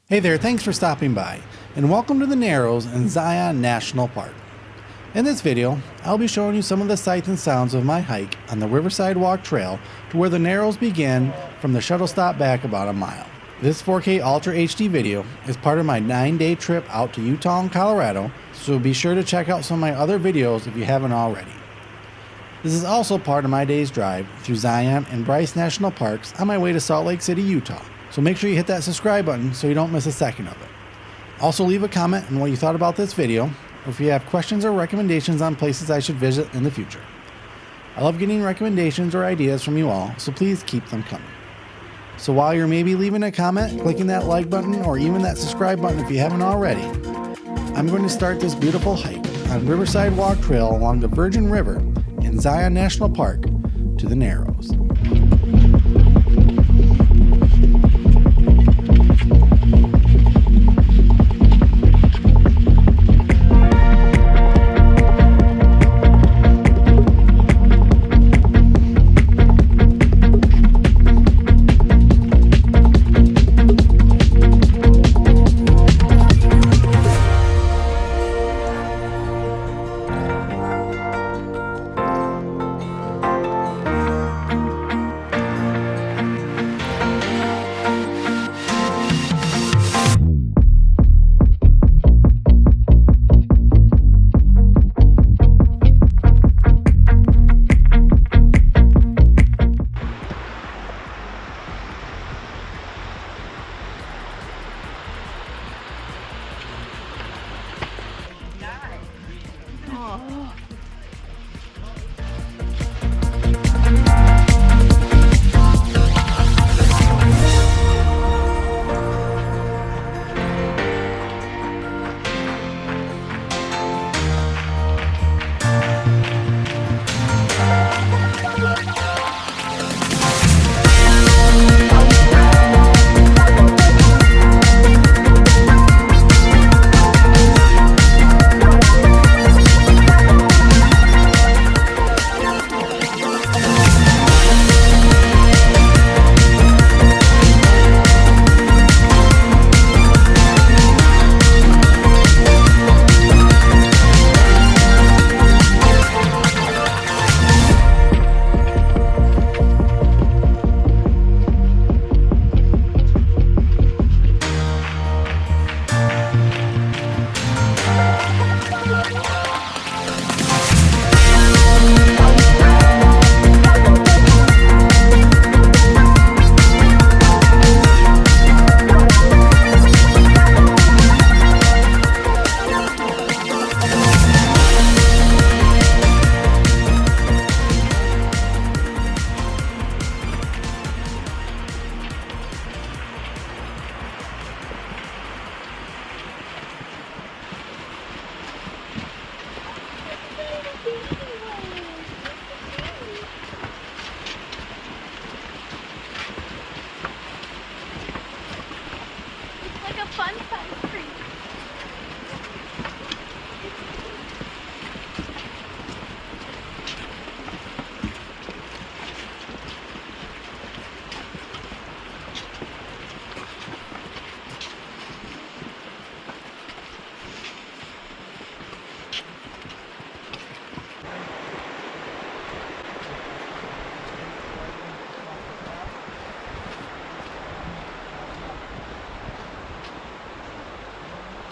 Hey there, thanks for stopping by, and welcome to the Narrows in Zion National Park. In this video, I'll be showing you some of the sights and sounds of my hike on the Riverside Walk Trail to where the Narrows begin from the shuttle stop back about a mile. This 4K Ultra HD video is part of my 9-day trip out to Utah and Colorado, so be sure to check out some of my other videos if you haven't already. This is also part of my day's drive through Zion and Bryce National Parks on my way to Salt Lake City, Utah. So make sure you hit that subscribe button so you don't miss a second of it. Also leave a comment on what you thought about this video, or if you have questions or recommendations on places I should visit in the future. I love getting recommendations or ideas from you all, so please keep them coming. So while you're maybe leaving a comment, clicking that like button, or even that subscribe button if you haven't already, I'm going to start this beautiful hike on Riverside Walk Trail along the Virgin River in Zion National Park to the Narrows. Like a fun size tree.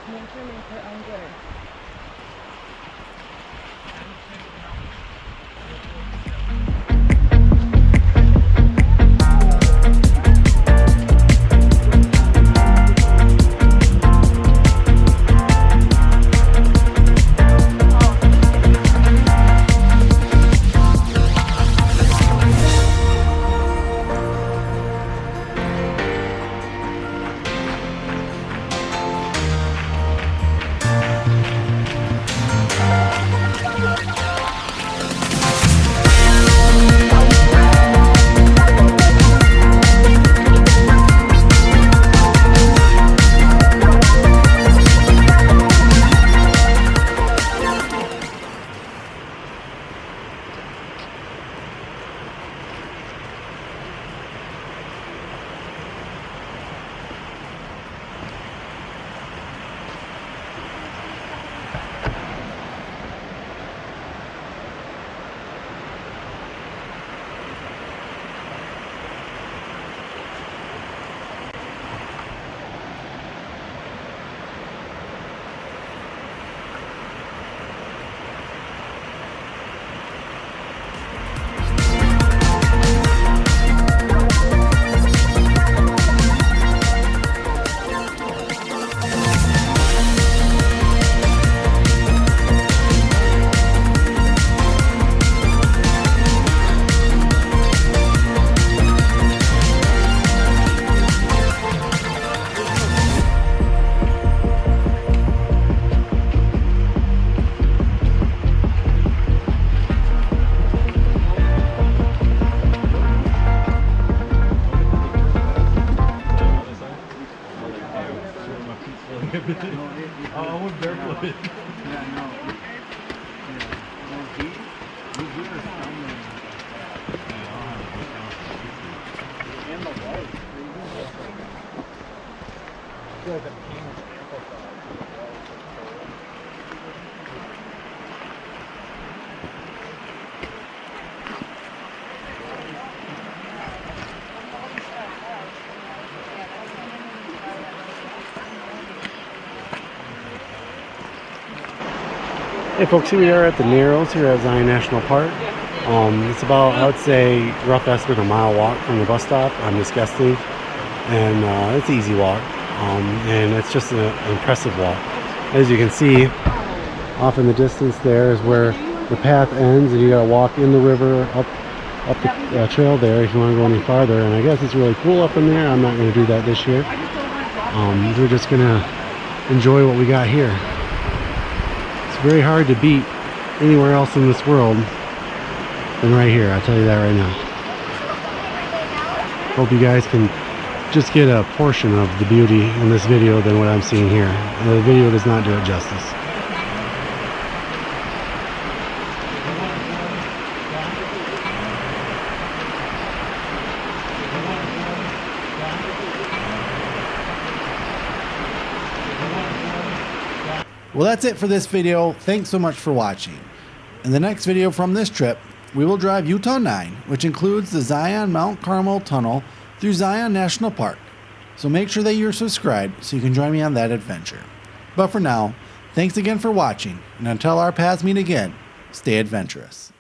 Nature makes her own good. with my feet flowing everything. Oh, I went barefooted. Yeah, no. Yeah. Well, he's here somewhere. And the white. I feel like the paint is Hey folks, here we are at the Narrows here at Zion National Park. It's about, I would say, rough estimate, a mile walk from the bus stop. I'm just guessing, and it's an easy walk, and it's just an impressive walk. As you can see, off in the distance there is where the path ends, and you gotta walk in the river up the trail there if you want to go any farther. And I guess it's really cool up in there. I'm not going to do that this year. We're just gonna enjoy what we got here. It's very hard to beat anywhere else in this world than right here, I'll tell you that right now. Hope you guys can just get a portion of the beauty in this video than what I'm seeing here. The video does not do it justice. Well, that's it for this video. Thanks so much for watching. In the next video from this trip, we will drive Utah 9, which includes the Zion Mount Carmel Tunnel through Zion National Park. So make sure that you're subscribed so you can join me on that adventure. But for now, thanks again for watching, and until our paths meet again, stay adventurous.